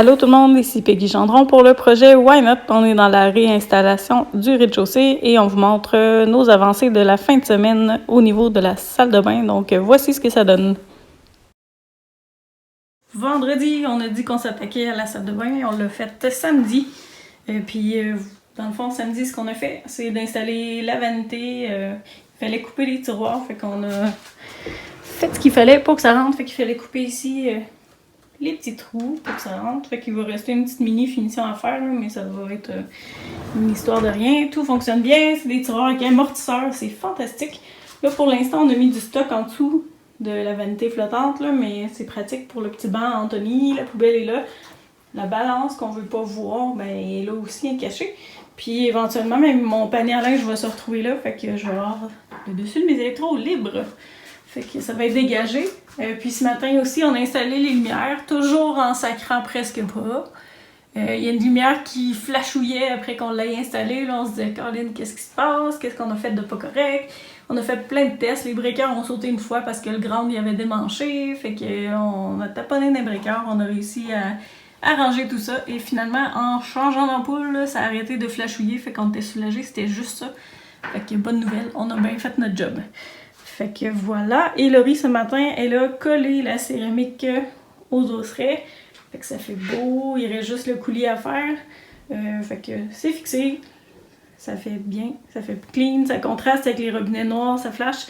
Allô tout le monde, ici Peggy Gendron pour le projet Why Not. On est dans la réinstallation du rez-de-chaussée et on vous montre nos avancées de la fin de semaine au niveau de la salle de bain. Donc voici ce que ça donne. Vendredi, on a dit qu'on s'attaquait à la salle de bain. On l'a fait samedi. Dans le fond, samedi, ce qu'on a fait, c'est d'installer la vanité. Il fallait couper les tiroirs. Fait qu'on a fait ce qu'il fallait pour que ça rentre. Fait qu'il fallait couper ici les petits trous pour que ça rentre. Fait qu'il va rester une petite mini finition à faire, mais ça va être une histoire de rien. Tout fonctionne bien. C'est des tiroirs avec amortisseur. C'est fantastique. Là, pour l'instant, on a mis du stock en dessous de la vanité flottante, là, mais c'est pratique pour le petit banc Anthony. La poubelle est là. La balance qu'on veut pas voir, ben, est là aussi, cachée. Puis éventuellement, même mon panier à linge va se retrouver là. Fait que je vais avoir le dessus de mes électrodes libres. Fait que ça va être dégagé. Puis ce matin aussi, on a installé les lumières, toujours en sacrant presque pas. Il y a une lumière qui flashouillait après qu'on l'ait installée. Là, on se disait, Caroline, qu'est-ce qui se passe? Qu'est-ce qu'on a fait de pas correct? On a fait plein de tests. Les breakers ont sauté une fois parce que le ground y avait démanché. Fait qu'on a taponné des breakers. On a réussi à arranger tout ça. Et finalement, en changeant l'ampoule, ça a arrêté de flashouiller. Fait qu'on était soulagés. C'était juste ça. Fait que bonne nouvelle, on a bien fait notre job. Fait que voilà. Et Laurie, ce matin, elle a collé la céramique aux osserets. Fait que ça fait beau. Il reste juste le coulis à faire. Fait que c'est fixé. Ça fait bien. Ça fait clean. Ça contraste avec les robinets noirs. Ça flash.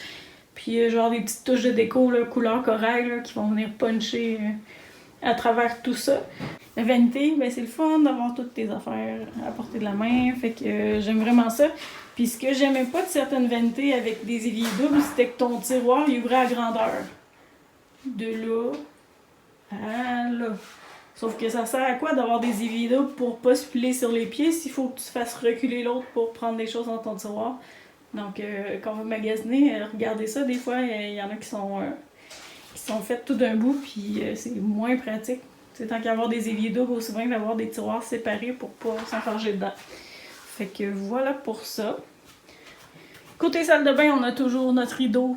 Puis genre des petites touches de déco, là, couleur corail, là, qui vont venir puncher à travers tout ça. La vanité, ben c'est le fun d'avoir toutes tes affaires à portée de la main. Fait que j'aime vraiment ça. Puis ce que j'aimais pas de certaines vanités avec des éviers doubles, c'était que ton tiroir il ouvrait à grandeur. De là à là. Sauf que ça sert à quoi d'avoir des éviers doubles pour pas se piler sur les pieds s'il faut que tu fasses reculer l'autre pour prendre des choses dans ton tiroir. Donc quand vous magasiner, regardez ça. Des fois, il y en a qui sont faites tout d'un bout, puis c'est moins pratique. C'est tant qu'à avoir des éviers doubles, aussi bien d'avoir des tiroirs séparés pour pas s'enfarger dedans. Fait que voilà pour ça. Côté salle de bain, on a toujours notre rideau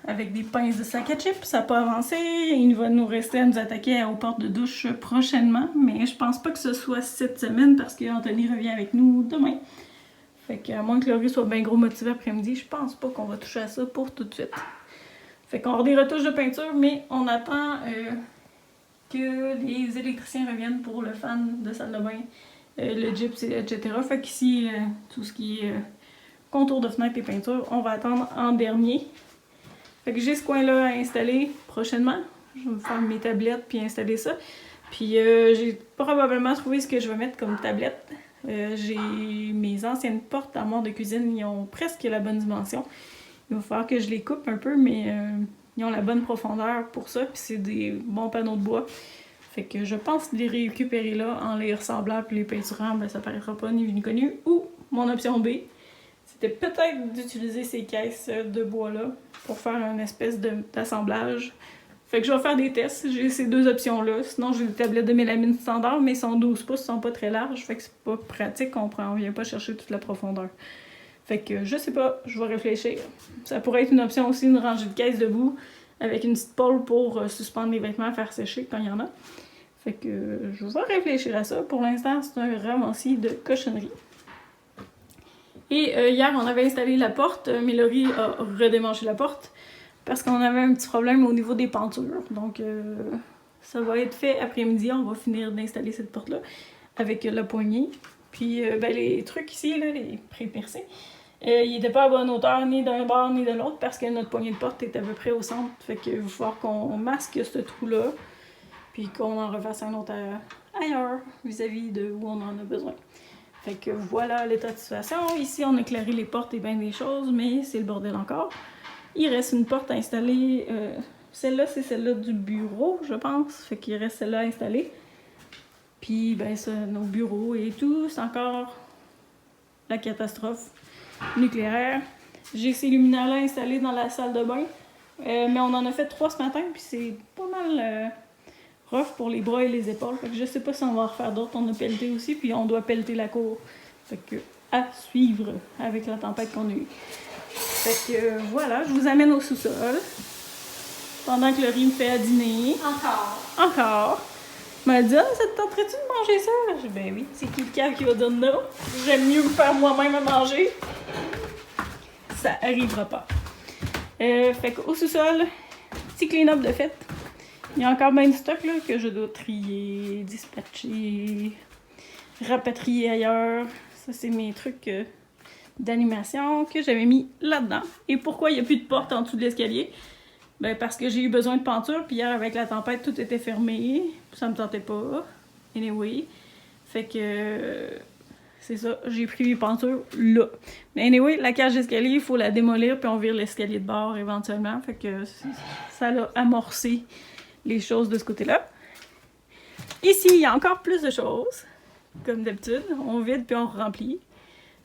avec des pinces de sac à chips. Ça n'a pas avancé. Il va nous rester à nous attaquer aux portes de douche prochainement. Mais je pense pas que ce soit cette semaine parce qu'Anthony revient avec nous demain. Fait que à moins que Laurie soit bien gros motivé après-midi, je pense pas qu'on va toucher à ça pour tout de suite. Fait qu'on aura des retouches de peinture, mais on attend que les électriciens reviennent pour le fan de salle de bain. Le gyps, etc. Fait qu'ici, tout ce qui est contour de fenêtre et peinture, on va attendre en dernier. Fait que j'ai ce coin-là à installer prochainement. Je vais me faire mes tablettes puis installer ça. Puis j'ai probablement trouvé ce que je vais mettre comme tablette. J'ai mes anciennes portes d'armoire de cuisine, ils ont presque la bonne dimension. Il va falloir que je les coupe un peu, mais ils ont la bonne profondeur pour ça. Puis c'est des bons panneaux de bois. Fait que je pense les récupérer là en les ressemblant puis les peinturant, ben ça paraîtra pas ni vu ni connu. Ou mon option B, c'était peut-être d'utiliser ces caisses de bois là pour faire une espèce d'assemblage. Fait que je vais faire des tests, j'ai ces deux options là. Sinon j'ai des tablettes de mélamine standard, mais ils sont 12 pouces, ils sont pas très larges, fait que c'est pas pratique, on vient pas chercher toute la profondeur. Fait que je sais pas, je vais réfléchir. Ça pourrait être une option aussi, une rangée de caisses debout avec une petite pôle pour suspendre les vêtements, faire sécher quand il y en a. Fait que je vais réfléchir à ça. Pour l'instant, c'est un ramassis de cochonneries. Et hier, on avait installé la porte, mais Laurie a redémanché la porte parce qu'on avait un petit problème au niveau des pentures. Donc, ça va être fait après-midi. On va finir d'installer cette porte-là avec la poignée. Puis, les trucs ici, là, les pré-percés, ils n'étaient pas à bonne hauteur ni d'un bord ni de l'autre parce que notre poignée de porte est à peu près au centre. Fait qu'il va falloir qu'on masque ce trou-là puis qu'on en refasse un autre ailleurs vis-à-vis de où on en a besoin. Fait que voilà l'état de situation. Ici, on a éclairé les portes et bien des choses, mais c'est le bordel encore. Il reste une porte à installer. Celle-là, c'est celle-là du bureau, je pense. Fait qu'il reste celle-là à installer. Puis, ben ça, nos bureaux et tout, c'est encore la catastrophe nucléaire. J'ai ces luminaires-là installés dans la salle de bain. Mais on en a fait 3 ce matin, puis c'est pas mal rough pour les bras et les épaules. Fait que je sais pas si on va en refaire d'autres. On a pelleté aussi, puis on doit pelleter la cour. Fait que à suivre avec la tempête qu'on a eue. Fait que voilà, je vous amène au sous-sol. Pendant que Laurie me fait à dîner. Encore. Encore. m'a dit « Ah, ça te tenterait-tu de manger ça? » J'ai dit « Ben oui, c'est qui le cave qui va dire non? J'aime mieux me faire moi-même à manger. » Ça arrivera pas. Fait qu'au sous-sol, petit clean-up de fête. Il y a encore bien du stock là, que je dois trier, dispatcher, rapatrier ailleurs. Ça, c'est mes trucs d'animation que j'avais mis là-dedans. Et pourquoi il n'y a plus de porte en dessous de l'escalier? Ben parce que j'ai eu besoin de peinture, puis hier, avec la tempête, tout était fermé. Ça me tentait pas. Anyway. Fait que... c'est ça, j'ai pris les peintures là. Mais anyway, la cage d'escalier, il faut la démolir, puis on vire l'escalier de bord éventuellement. Fait que ça a amorcé les choses de ce côté-là. Ici, il y a encore plus de choses. Comme d'habitude, on vide puis on remplit.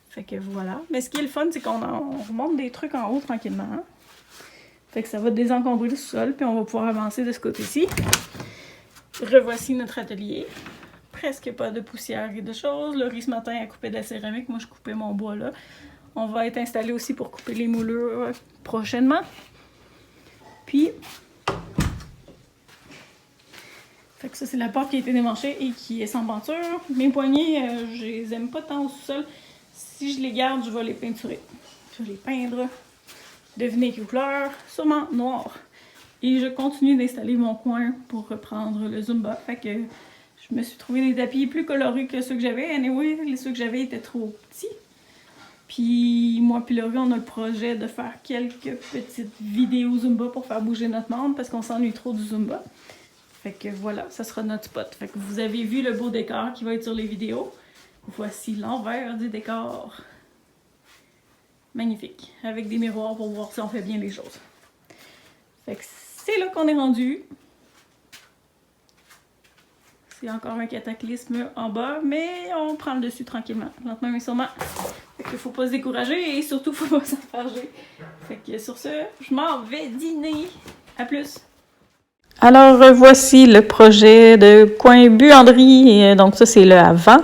Fait que voilà. Mais ce qui est le fun, c'est qu'on remonte des trucs en haut tranquillement. Hein? Fait que ça va désencombrer le sous-sol, puis on va pouvoir avancer de ce côté-ci. Revoici notre atelier. Presque pas de poussière et de choses. Laurie, ce matin, a coupé de la céramique. Moi, je coupais mon bois là. On va être installé aussi pour couper les moulures prochainement. Puis... fait que ça, c'est la porte qui a été démanchée et qui est sans peinture. Mes poignées, je les aime pas tant au sous-sol. Si je les garde, je vais les peinturer. Je vais les peindre. Devinez quelle couleur? Sûrement noir. Et je continue d'installer mon coin pour reprendre le Zumba. Fait que je me suis trouvé des tapis plus colorés que ceux que j'avais. Anyway, ceux que j'avais étaient trop petits. Puis moi puis Laurie, on a le projet de faire quelques petites vidéos Zumba pour faire bouger notre monde parce qu'on s'ennuie trop du Zumba. Fait que voilà, ça sera notre spot. Fait que vous avez vu le beau décor qui va être sur les vidéos. Voici l'envers du décor. Magnifique. Avec des miroirs pour voir si on fait bien les choses. Fait que c'est là qu'on est rendu. C'est encore un cataclysme en bas, mais on prend le dessus tranquillement, lentement mais sûrement. Fait qu'il faut pas se décourager et surtout faut pas s'enfarger. Fait que sur ce, je m'en vais dîner. À plus! Alors voici le projet de coin buanderie. Donc ça c'est le avant.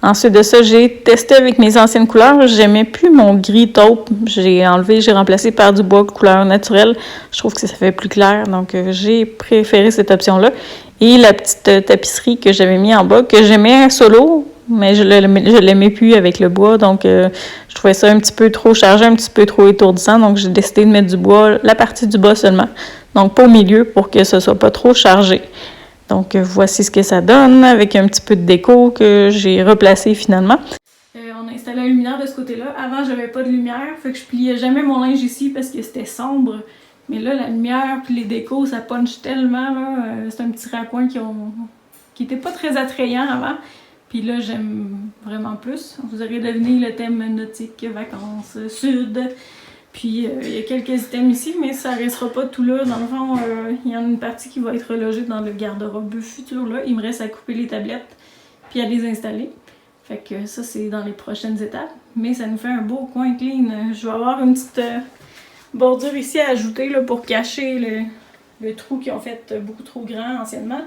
Ensuite de ça, j'ai testé avec mes anciennes couleurs. J'aimais plus mon gris taupe. J'ai enlevé, j'ai remplacé par du bois couleur naturelle. Je trouve que ça fait plus clair. Donc j'ai préféré cette option-là. Et la petite tapisserie que j'avais mis en bas, que j'aimais solo, mais je l'aimais plus avec le bois. Donc je trouvais ça un petit peu trop chargé, un petit peu trop étourdissant. Donc j'ai décidé de mettre du bois, la partie du bas seulement. Donc pas au milieu pour que ce soit pas trop chargé. Donc voici ce que ça donne avec un petit peu de déco que j'ai replacé finalement. On a installé un luminaire de ce côté-là. Avant, j'avais pas de lumière, fait que je pliais jamais mon linge ici parce que c'était sombre. Mais là, la lumière puis les décos, ça punch tellement. C'est un petit raccoin qui était pas très attrayant avant. Puis là, j'aime vraiment plus. Vous aurez deviné le thème nautique, vacances, sud. Puis il y a quelques items ici, mais ça restera pas tout là. Dans le fond, il y en a une partie qui va être logée dans le garde-robe futur là. Il me reste à couper les tablettes puis à les installer. Fait que ça, c'est dans les prochaines étapes. Mais ça nous fait un beau coin clean. Je vais avoir une petite bordure ici à ajouter là, pour cacher le trou qu'ils ont fait beaucoup trop grand anciennement.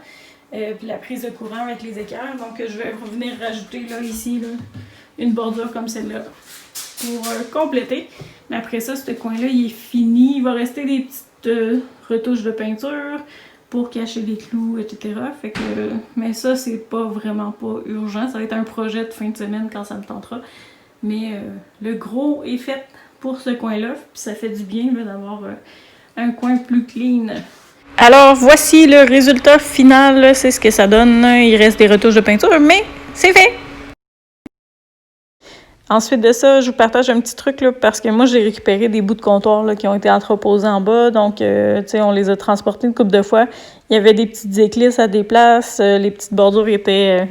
Puis la prise de courant avec les équerres. Donc je vais revenir rajouter là, ici là, une bordure comme celle-là pour compléter. Mais après ça, ce coin-là, il est fini. Il va rester des petites retouches de peinture pour cacher les clous, etc. Fait que, mais ça, c'est pas vraiment pas urgent. Ça va être un projet de fin de semaine quand ça me tentera. Mais le gros est fait pour ce coin-là. Puis ça fait du bien d'avoir un coin plus clean. Alors, voici le résultat final. C'est ce que ça donne. Il reste des retouches de peinture, mais c'est fait! Ensuite de ça, je vous partage un petit truc là, parce que moi, j'ai récupéré des bouts de comptoir là, qui ont été entreposés en bas. Donc, tu sais, on les a transportés une couple de fois. Il y avait des petites éclisses à des places. Les petites bordures étaient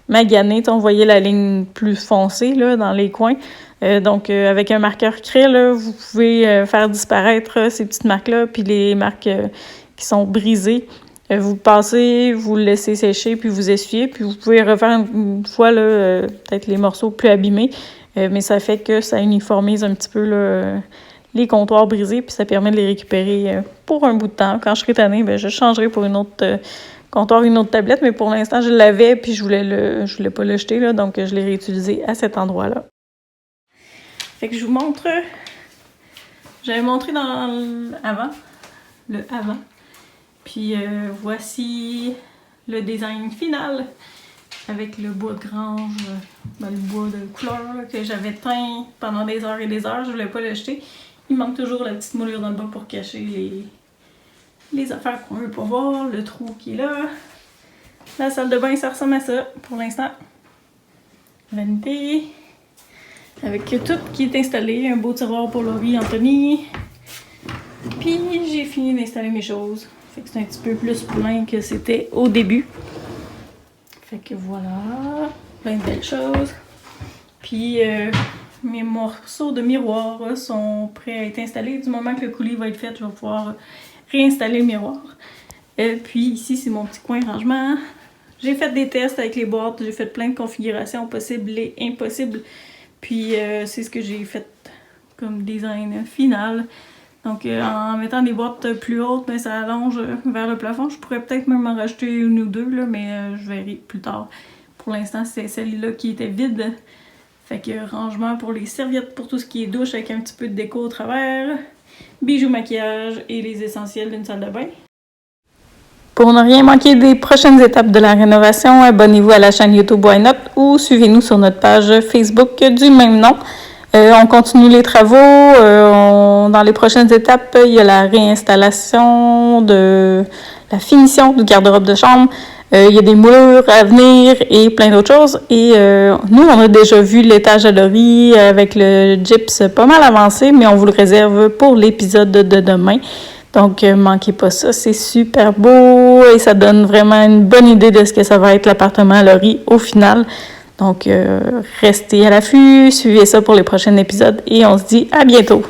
maganées. On voyait la ligne plus foncée là, dans les coins. Donc, avec un marqueur craie, là, vous pouvez faire disparaître ces petites marques-là, puis les marques qui sont brisées. Vous passez, vous le laissez sécher, puis vous essuyez, puis vous pouvez refaire une fois là, peut-être les morceaux plus abîmés, mais ça fait que ça uniformise un petit peu là, les comptoirs brisés, puis ça permet de les récupérer pour un bout de temps. Quand je serai tannée, ben, je changerai pour une autre comptoir, une autre tablette, mais pour l'instant, je l'avais, puis je voulais pas le jeter, là, donc je l'ai réutilisé à cet endroit-là. Fait que je vous montre, j'avais montré dans le avant. Puis voici le design final avec le bois de grange, le bois de couleur là, que j'avais teint pendant des heures et des heures. Je voulais pas le jeter. Il manque toujours la petite moulure dans le bas pour cacher les affaires qu'on veut pas voir, le trou qui est là. La salle de bain, ça ressemble à ça pour l'instant. Vanité. Avec tout qui est installé, un beau tiroir pour Laurie, Anthony. Puis j'ai fini d'installer mes choses. Fait que c'est un petit peu plus plein que c'était au début. Fait que voilà, plein de belles choses. Puis mes morceaux de miroir sont prêts à être installés. Du moment que le coulis va être fait, je vais pouvoir réinstaller le miroir. Puis ici, c'est mon petit coin rangement. J'ai fait des tests avec les boîtes, j'ai fait plein de configurations possibles et impossibles. Puis c'est ce que j'ai fait comme design final. Donc en mettant des boîtes plus hautes, mais ça allonge vers le plafond. Je pourrais peut-être même en rajouter une ou deux, là, mais je verrai plus tard. Pour l'instant, c'est celle-là qui était vide. Fait que rangement pour les serviettes, pour tout ce qui est douche avec un petit peu de déco au travers. Bijoux, maquillage et les essentiels d'une salle de bain. Pour ne rien manquer des prochaines étapes de la rénovation, abonnez-vous à la chaîne YouTube Why Not ou suivez-nous sur notre page Facebook du même nom. On continue les travaux. Dans les prochaines étapes, il y a la réinstallation de la finition du garde-robe de chambre. Il y a des moulures à venir et plein d'autres choses. Et nous, on a déjà vu l'étage à Laurie avec le gyps pas mal avancé, mais on vous le réserve pour l'épisode de demain. Donc, manquez pas ça, c'est super beau et ça donne vraiment une bonne idée de ce que ça va être l'appartement à Laurie au final. Donc, restez à l'affût, suivez ça pour les prochains épisodes et on se dit à bientôt!